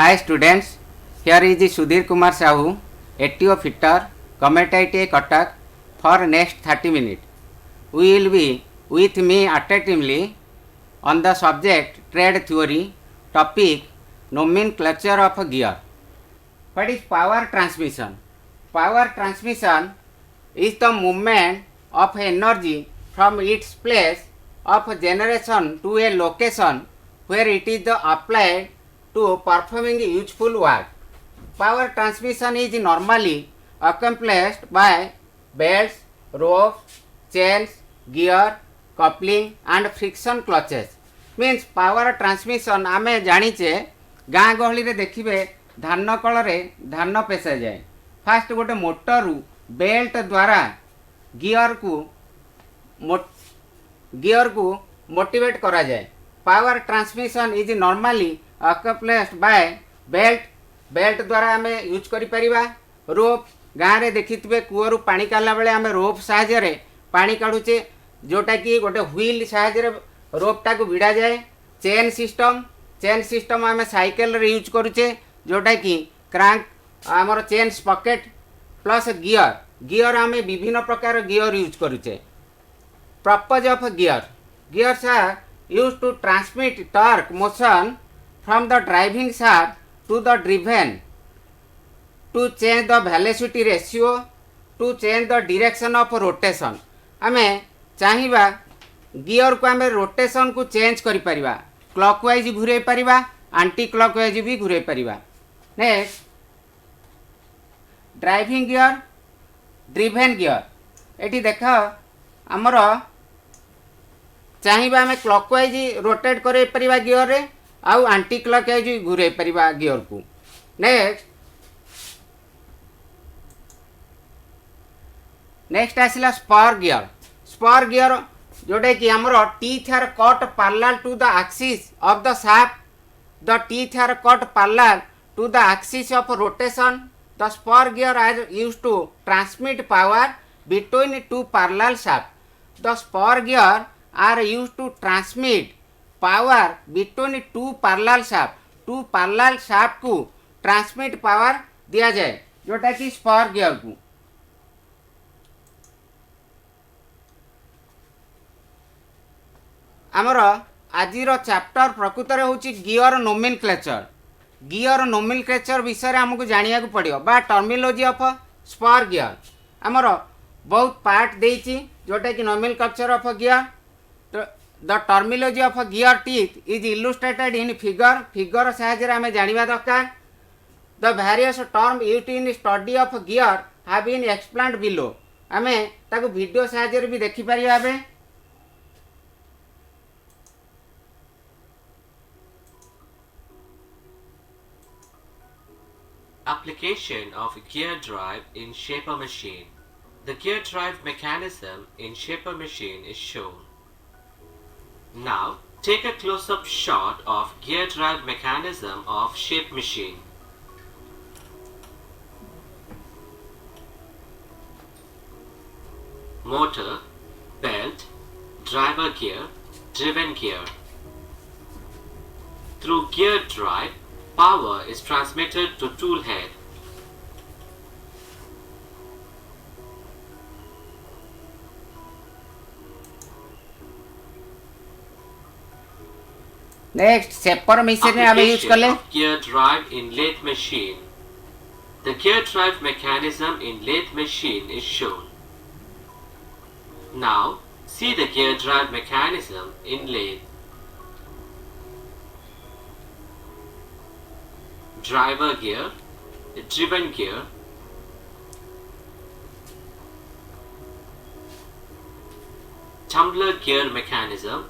Hi students, here is Sudhir Kumar Sahu, ATO fitter, Government ITA Cuttack for next 30 minutes. We will be with me attentively on the subject trade theory, topic nomenclature of gear. What is power transmission? Power transmission is the movement of energy from its place of generation to a location where it is applied to performing useful work. Power transmission is normally accomplished by belts, ropes, chains, gear, coupling and friction clutches. Means power transmission आमे जानिचे गाँ गहली रे देखिबे धान कଳରେ धान पेशा जाए fast गोटे motor belt द्वारा gear को मोटिवेट करा जाए. Power transmission is normally accomplished by belt द्वारा आम यूज करिपरिबा. रोप गाँव में देखिथे कूअरु पानी काढ़ला बेले आम रोप साहाय्य पानी काढ़ुचे जोटा कि गोटे व्हील साहाय्य रोपटा को भिड़ा जाए. चेन सिस्टम आम साइकेल रे यूज करुचे जोटा कि क्रांक आमर चेन स्पॉकेट प्लस गियर आम विभिन्न प्रकार गियर यूज करुचे. Purpose of gears are used to transmit torque motion from the driving shaft to the driven, to change the velocity ratio, to change the direction of rotation. आमे चाहिबा gear को आमे rotation को change करि परिबा, clockwise घुरे परिबा, anti clockwise भी घुरे परिबा. Next driving gear, driven gear. एटी देख आमर चाहिए आम क्लॉकवाइज रोटेट कर गियर रे आउ एंटी क्लॉकवाइज घूरे परिबा गियर को. नेक्स्ट आसला स्पर गियर जोटे कि आमर teeth are cut parallel to the axis of the shaft. The teeth are cut parallel to the axis of rotation. The spur gear are used to transmit power between two parallel shaft. द spur गियर are used to transmit power between two parallel shaft. Two parallel shaft को transmit power दिया जाए जोटा कि spur gear को. आमर आजिर chapter प्रकृत रे होची गियर नोमेनक्लेचर विषय आमको जानिया को पड़ियो बा टर्मिनोलॉजी ऑफ स्पर गियर. आमर बहुत पार्ट देइची जोटा कि nomenclature of gear. The terminology of gear teeth is illustrated in figure साहाय्य आम जानिबा दरकार. The various terms used in study of gear have been explained below. आमे ताको वीडियो साहाय्य भी देखि परिबा. बे Application of gear drive in shaper machine. The gear drive mechanism in shaper machine is shown. Now take a close-up shot of gear drive mechanism of shape machine. Motor, belt, driver gear, driven gear. Through gear drive, power is transmitted to tool head. Next shaper machine में आमे use करले. Gear drive in lathe machine. The gear drive mechanism in lathe machine is shown. Now see the gear drive mechanism in lathe. Driver gear, driven gear, tumbler gear mechanism.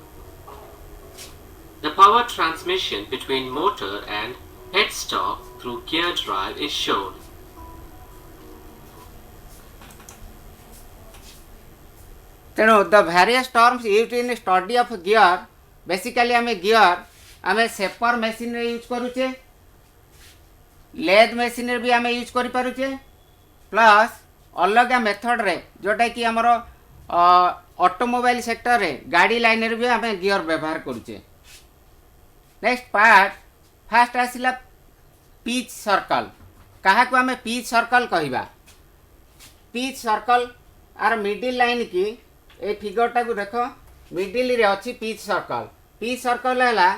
The power transmission between motor and headstock through gear drive is shown. तेणु the various terms used in study of gear basically आम gear आम shaper machine रे use करूचे, lathe machine रे भी आम use करि पारुचे, plus अलग मेथड रे जोटा कि आमर ऑटोमोबाइल सेक्टर रे गाड़ी लाइन रे भी आम गियर व्यवहार करूचे. नेक्स्ट पार्ट फास्ट आसला पिच सर्कल क्या आम पिच सर्कल कहवा pitch circle are middle line की ए फिगरटा को देख मिडिल रे अच्छी पिच सर्कल है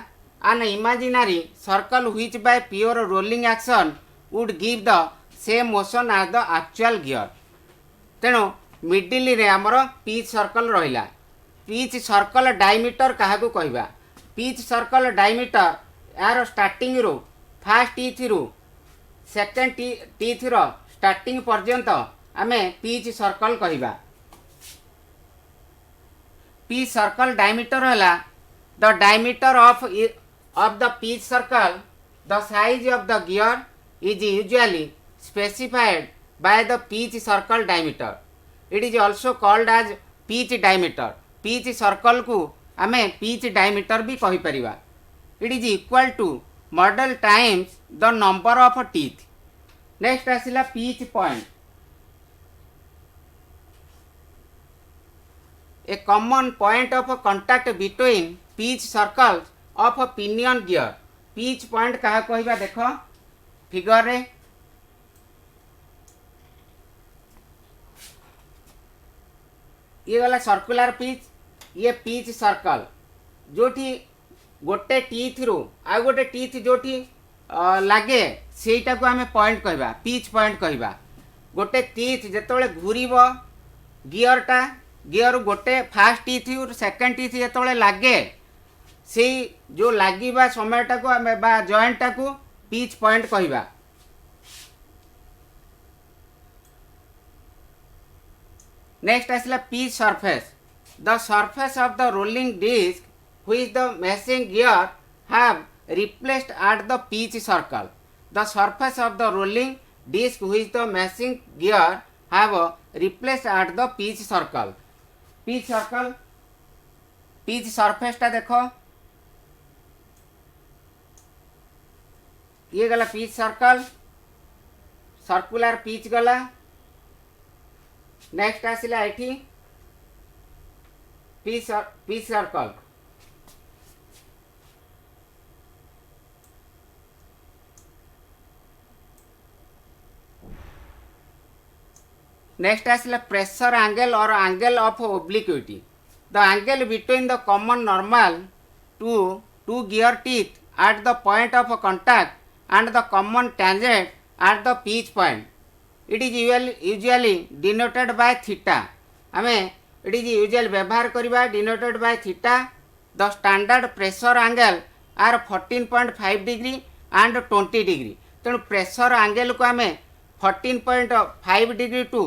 an imaginary circle which by pure rolling action would give the same motion as the actual gear तेणु मिडिल रे आमर पिच सर्कल रहिला पिच सर्कल डायमीटर क्या कहवा पिच सर्कल डायमीटर यार स्टार्टिंग रू फास्ट टीथ रु सेकेंड टीथ रो starting पर्यंत आमे पिच सर्कल कहवा पिच सर्कल डायमीटर है the diameter of the pitch circle the size of the gear is usually specified by the pitch circle diameter. It is also called as pitch diameter. Pitch circle को आमे pitch diameter भी कहि परिबा. It is equal to model times the number of teeth. Next आसिला pitch point. A common point of contact between pitch circles of a pinion gear. Pitch point कहा कहबा देखो figure रे ये वाला सर्कुलर पिच ये pitch circle जोठी गोटे teeth रु आ गोटे टीथ जोठी लागे सेटा को आमे पॉइंट कहबा पिच पॉइंट कहबा गोटे टीथ जेतोले घुरीब गियर गोटे फास्ट टीथ रु सेकंड टीथ जेतोले लागे से जो लागिबा समयटा को आमे बा जॉइंटटा को पिच पॉइंट कहबा. Next आसला pitch surface. The surface of the rolling disc which the meshing gear have replaced at the pitch circle. The surface of the rolling disc which the meshing gear have replaced at the pitch circle. Pitch circle pitch surface टा देखो ये गला pitch circle circular pitch गला. Next आसिला एठी pitch circle next आसिला pressure angle और angle of obliquity. The angle between the common normal to gear teeth at the point of contact and the common tangent at the pitch point. It is usually denoted by theta. आमे it is usually व्यवहार करिबा denoted by theta. The standard pressure angle are 14.5 degree and 20 degree. तेणु pressure angle को आमे 14.5 degree to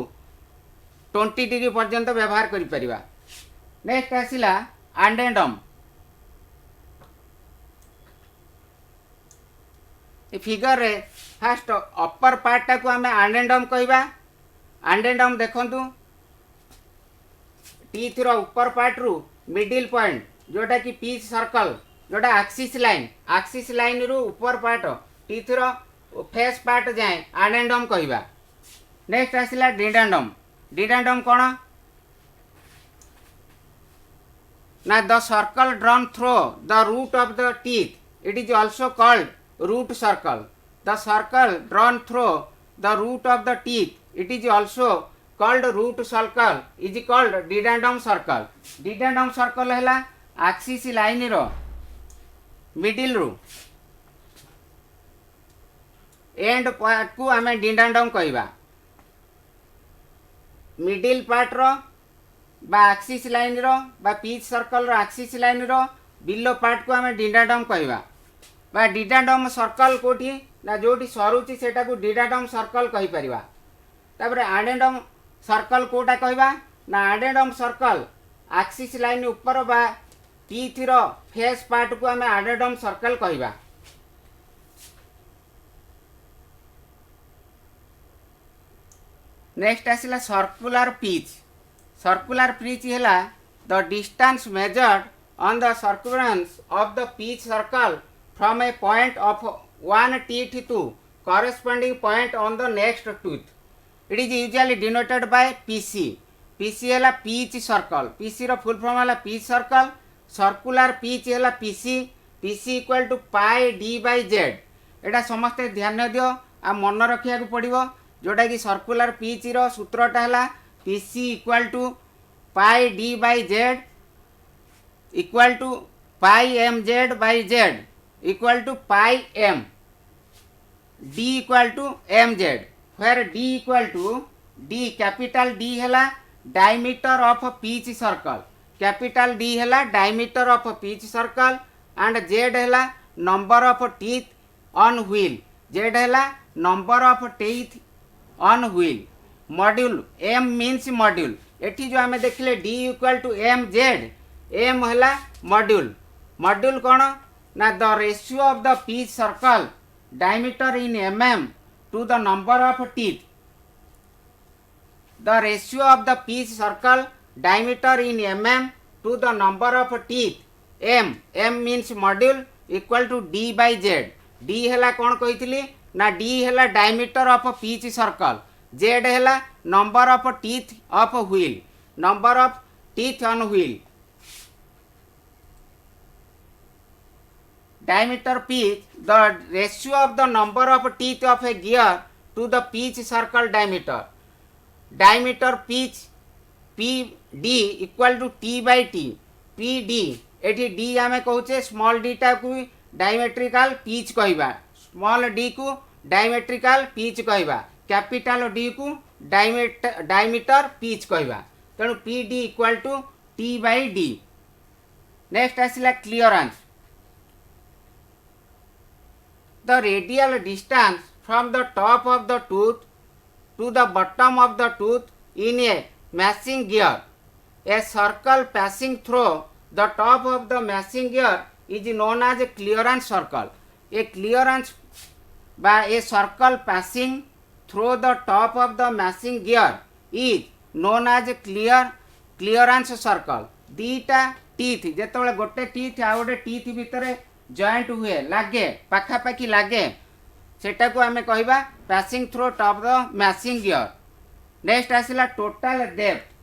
20 degree पर्यंत व्यवहार करि परिबा. Next आसिला एंडेंडम. A figure रे फास्ट अपर पार्टा को आमे एंडेंडम कहबा. एंडेंडम देखंतु टीथ रो ऊपर पार्ट रु मिडिल पॉइंट जोटा कि पिच सर्कल जोटा एक्सिस लाइन रु ऊपर पार्ट टीथ रो फेस पार्ट जाए एंडेंडम कहबा. नेक्स्ट आसिला डिडेंडम. डिडेंडम कोन ना the circle drawn through the root of the teeth. It is also called root circle. The circle drawn through the root of the teeth, it is also called root circle, is called dedendum circle. Dedendum circle है axis line रो middle रू end part को आमे dedendum कहबा. middle part रो बा axis line रो बा pitch circle रो axis line रो below part को आमे dedendum कहबा. बा डिडेंडम सर्कल कोठी ना जोटी सरुची सेटा को डिडेंडम सर्कल कहि परिबा. तापर एंडेंडम सर्कल कोटा कहबा ना एंडेंडम सर्कल एक्सिस लाइन ऊपर बा टीथ रो फेस पार्ट को हमें एंडेंडम सर्कल कहबा. नेक्स्ट आसिला सर्कुलर पिच. सर्कुलर पिच हैला the distance measured on the circumference of the pitch circle from a point of one teeth to corresponding point on the next tooth. It is usually denoted by PC. PC है pitch circle. PC रो full form है pitch circle. Circular pitch है PC. PC equal to pi d by z. एटा समस्ते ध्यान दियो आ मन रखिया को पड़िबो जोटा कि सर्कुलर पिच रो सूत्रटा हला PC equal to pi D by Z equal to pi M Z by Z equal to pi M D equal to M Z where D equal to D capital D हैला diameter of pitch circle capital D हैला diameter of pitch circle and Z हैला number of teeth on wheel Z हैला number of teeth on wheel module M means module एठी जो आमे देखले D equal to M Z M हैला module module कौन ना the ratio of the pitch circle diameter in mm to the number of teeth the ratio of the pitch circle diameter in mm to the number of teeth m means module equal to d by z d हैला कौन कही ना d हैला diameter of pitch circle z हैला number of teeth of wheel number of teeth on wheel diameter pitch the ratio of the number of teeth of a gear to the pitch circle diameter pitch PD equal to T by T PD एठी D आमे कहूचे small d टा को diametrical pitch कहबा small d को diametrical pitch कहबा capital D को diameter pitch कहबा तेणु PD equal to T by D next आसिला clearance the radial distance from the top of the tooth to the bottom of the tooth in a meshing gear. A circle passing through the top of the meshing gear is known as a clearance circle. A clearance by a circle passing through the top of the meshing gear is known as a clearance circle. दीटा teeth जेतबेले गोटे teeth आ गोटे teeth भितर joint हुए लागे पाखापाखि लागे सेटा को आमे कहबा passing through top the meshing gear next आसिला total depth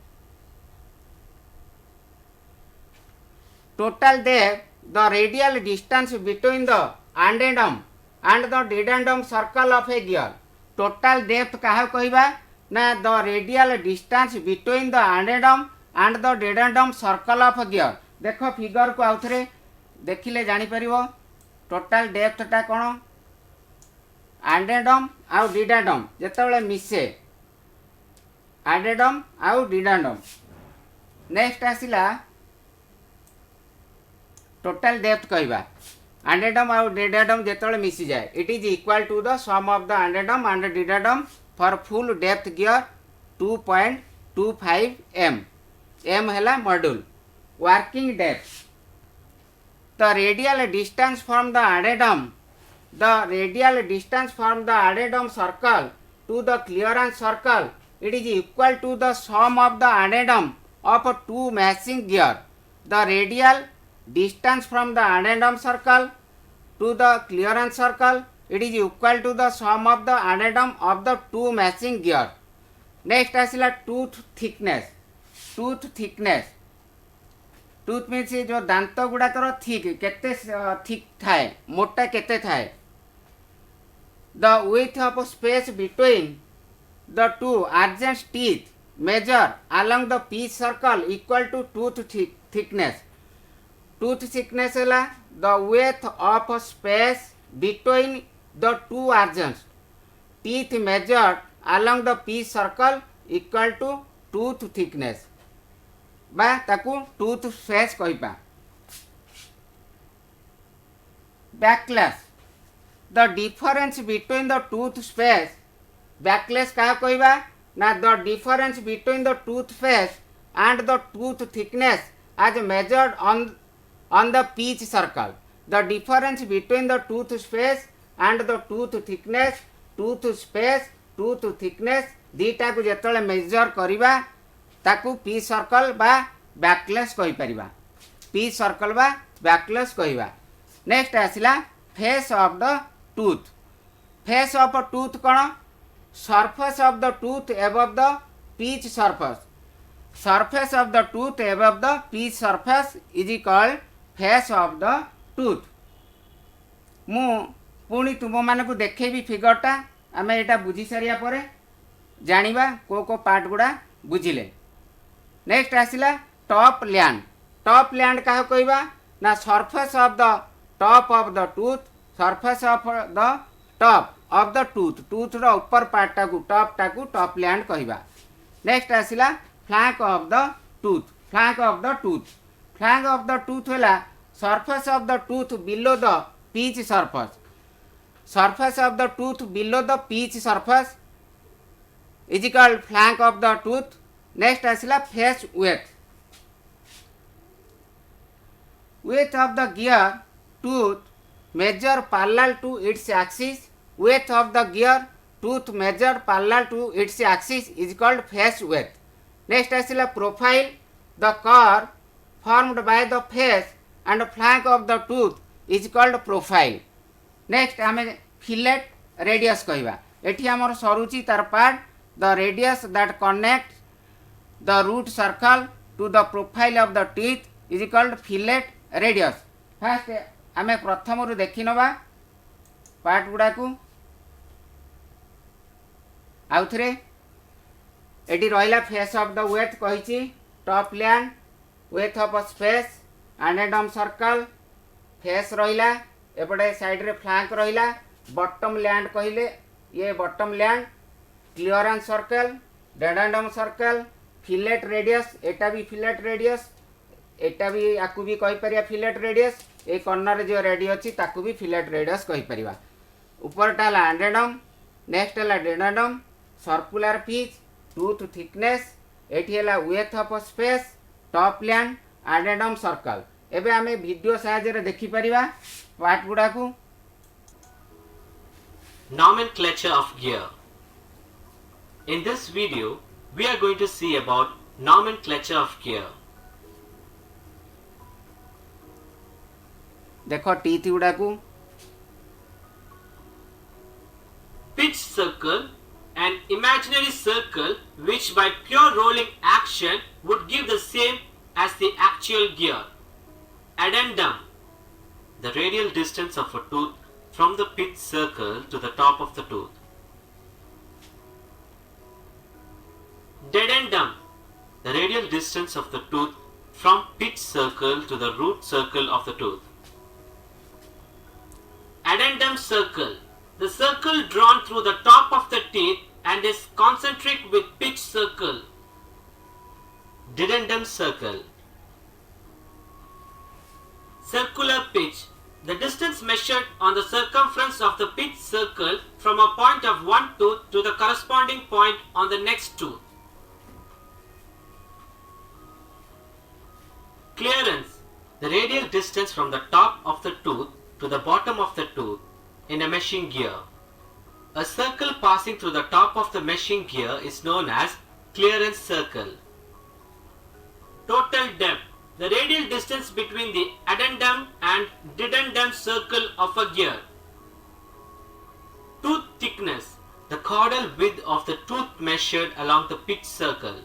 the radial distance between the addendum and the dedendum circle of a gear total depth कहा कहबा ना the radial distance between the addendum and the dedendum circle of gear देखो figure को आउथरे देखिले जानी परिवो total depth टा कोन एंडेडम आउ डिडेंडम जेतेबेले मिसे एंडेडम आउ डिडेंडम नेक्स्ट आसिला टोटल डेप्थ कहबा एंडेडम आउ डिडेंडम जेतेबेले मिसी जाए it is equal to the sum of the addendum and dedendum for full depth gear 2.25 m हैला module working depth the radial distance from the addendum circle to the clearance circle it is equal to the sum of the addendum of two meshing gear the radial distance from the addendum circle to the clearance circle it is equal to the sum of the addendum of the two meshing gear next asila tooth thickness tooth means जो दांत गुड़ाकर thick केते thick थाए मोटा केते थाए the width of space between the two adjacent teeth measure along the pitch circle equal to tooth thickness है the width of space between the two adjacent teeth measured along the pitch circle equal to tooth thickness बा ताकू tooth space कहबा backless the difference between the tooth space backless का कहबा ना the difference between the tooth space and the tooth thickness as measured on the pitch circle the difference between the tooth space and the tooth thickness tooth space tooth thickness दीटा को जेतले major करिबा ताकू P circle बा backlash कहि परिबा P circle बा backlash कहिबा next आसिला face of the tooth कोन surface of the tooth above the pitch surface of the tooth above the pitch surface is called face of the tooth मु पुणी तुम मानक देखेबी फिगरटा आम यहाँ बुझी सारिया पर जानिबा को पार्ट गुड़ा बुझिले। नेक्स्ट आसिला टॉप लैंड। टॉप लैंड क्या कहवा ना surface of the top of the tooth, surface of the top of the tooth, tooth रो ऊपर पार्ट टाकू टॉप टाकू टॉप लैंड कहवा। नेक्स्ट आसिला flank of the tooth, flank of the tooth, flank of the tooth है surface of the tooth below the pitch surface, surface of the tooth below the pitch surface is called flank of the tooth. Next asila face width. Width of the gear tooth measure parallel to its axis. Width of the gear tooth measure parallel to its axis is called face width. Next asila profile. The curve formed by the face and flank of the tooth is called profile. Next आम fillet radius कहवा। एटी आमर सरुची तार पार्ट the radius that connect the root circle to the profile of the teeth is called fillet radius. Fast आम प्रथम रु देखि नवा पार्ट गुड़ा को आउ थे एटी रहा फेस ऑफ द वेथ कही top land width of space addendum circle face रहा एपटे साइड रे फ्लैंक रहा बॉटम लैंड कहले ये bottom land clearance circle dedendum circle fillet radius एटा भी फिलेट रेडियस एटा भी याकू भी कहि परिया फिलेट रेडियस ए कॉर्नर जो रेडी अछि ताकू भी फिलेट रेडियस कहि परिवा। ऊपरटा ला एंडेडम नेक्स्ट ला dedendum circular pitch tooth thickness एठी हला width of space top land addendum circle. एबे आमे वीडियो सहायता रे देखि परिवा पार्ट गुड़ा को। Nomenclature of gear. In this video, we are going to see about nomenclature of gear. देखो टीथ गुड़ा को Pitch circle, an imaginary circle which by pure rolling action would give the same as the actual gear. Addendum, the radial distance of a tooth from the pitch circle to the top of the tooth. Dedendum, the radial distance of the tooth from pitch circle to the root circle of the tooth. Addendum circle, the circle drawn through the top of the teeth and is concentric with pitch circle. Dedendum circle. Circular pitch, the distance measured on the circumference of the pitch circle from a point of one tooth to the corresponding point on the next tooth. Clearance, the radial distance from the top of the tooth to the bottom of the tooth in a meshing gear. A circle passing through the top of the meshing gear is known as clearance circle. Total depth, the radial distance between the addendum and dedendum circle of a gear. Tooth thickness, the caudal width of the tooth measured along the pitch circle.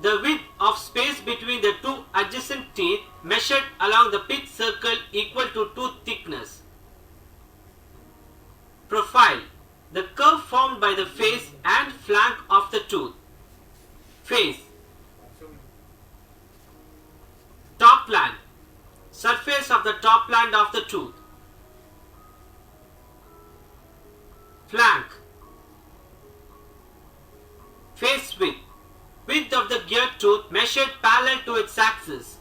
The width of space between the two adjacent teeth measured along the pitch circle equal to tooth thickness. Profile, the curve formed by the face and flank of the tooth. Face. Top land, surface of the top land of the tooth. Flank. Face width, width of the gear tooth measured parallel to its axis.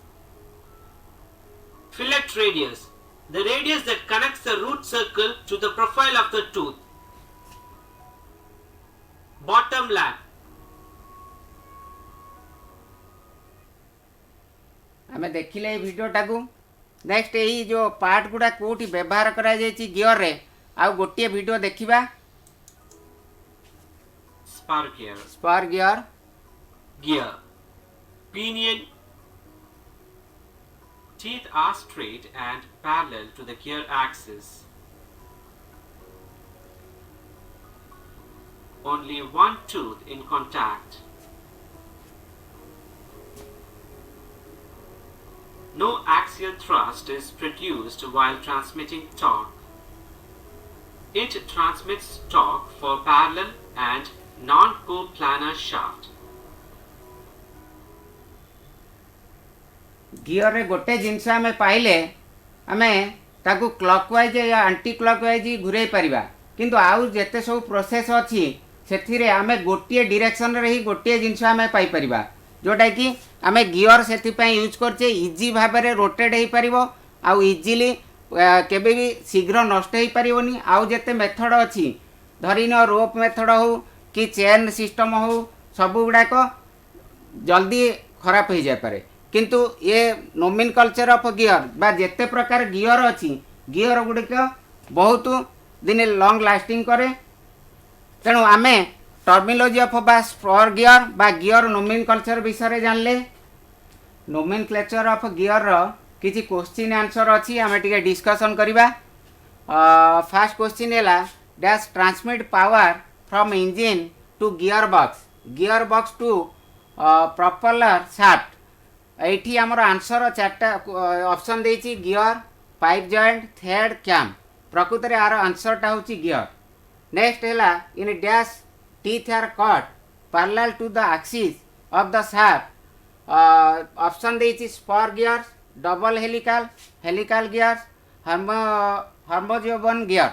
Fillet radius, the radius that connects the root circle to the profile of the tooth. Bottom land. आमे देखिले भिडियोटा को। Next यही जो part गुड़ा कोठी व्यवहार करा जायछि गियर रे आ गोटिए वीडियो देखिबा। Spar gear. Spur gear Gear. Pinion. Teeth are straight and parallel to the gear axis. Only one tooth in contact. No axial thrust is produced while transmitting torque. It transmits torque for parallel and non-coplanar shaft. Gear रे गोटे जिनस आम पाइले आम ताकू clockwise या aunty clockwise घुराई परिबा किंतु आउ जेते सब प्रोसेस अच्छी से आम गोटे डायरेक्शन रे ही गोटे जिनस आम पाई परिबा जोटा कि आम गियर से यूज करचे इजी भाव में रोटेट हो पार आउ इजिली केबे भी शीघ्र नष्ट हो पारनी आउ जेते मेथड अच्छी धरी न रोप मेथड हो कि चेन सिस्टम हो सब गुड़ाक जल्दी खराब हो जाए पारे किंतु ये नोमेनकल्चर ऑफ गियर बा जेते प्रकार गियर अच्छी गियर गुड़िक बहुत दिन लॉन्ग लास्टिंग करे तेणु आमे टर्मिनोलॉजी ऑफ बा स्पर गियर बा गियर नोमेनकल्चर विषय जानले नोमेनक्लेचर ऑफ गियर रो किछि क्वेश्चन आंसर अच्छी आमे टिके डिस्कशन करिबा फर्स्ट क्वेश्चन हैला dash transmit power from engine to gear box to propeller shaft एठी हमर आंसर चारटा ऑप्शन देछि gear pipe joint thread cam प्रकृत रे आर आंसरटा होछि गियर नेक्स्ट हैला in dash teeth are cut parallel to the axis of the shaft option देछि spur gear double helical gear हार्मोजियोबन गियर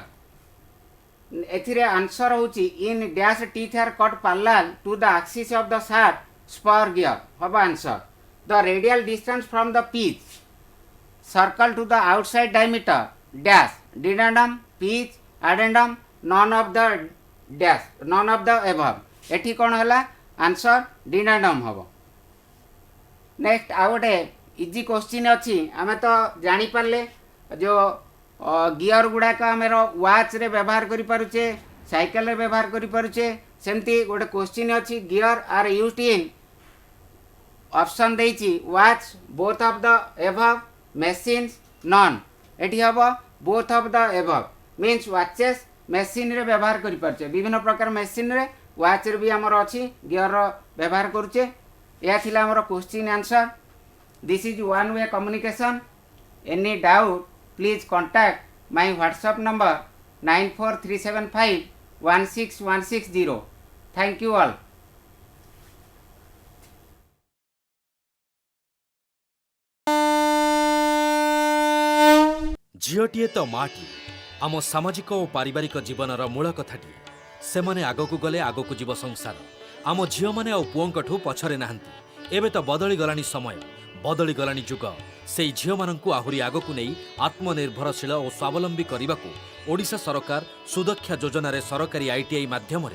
एथिरे आंसर होछि in dash teeth are cut parallel to the axis of the shaft spur gear हबा answer the radial distance from the pitch circle to the outside diameter dash dedendum pitch addendum none of the above एठी कौन है answer dedendum हम next आउ गोटे easy question अच्छी आम तो जानी पारे जो गियर गुड़ाक आम वाच रे व्यवहार करि पारुचे साइकिल रे व्यवहार करि पारुचे सेमती गोटे क्वेश्चन अच्छी gear are used in option देछि watch both of the above machines none एठी हबो both of the above means watches machine रे व्यवहार करि परछे विभिन्न प्रकार मशीन रे वाच रे भी हमर अछि गियर रो व्यवहार करूचे या थिला हमर question answer this is one way communication any doubt please contact my WhatsApp number 9437516160 thank you all झीटीए तो माटी आम सामाजिक और पारिवारिक जीवनर मूल कथाटी से माने आगकू गले आगकू जीव संसार आम झील मैंने आ पुओंकठू पछरे नाहांती एबे तो बदली गलानी समय बदली गलानी जुग से झील माननकू आहुरी आगकू नहीं आत्मनिर्भरशील और स्वावलंबी करने ओडिशा सरकार सुदक्षा योजन सरकारी आईटीआई माध्यम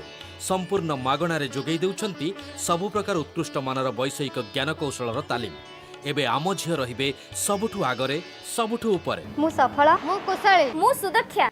संपूर्ण मागणार जोगई देउछंती सबु प्रकार उत्कृष्ट मानर वैषयिक ज्ञान कौशलर तालीम एबे आम झील रहिबे सबुठू आगरे सबुठू उपरे मु सफल मु कुशली मु सुदक्षा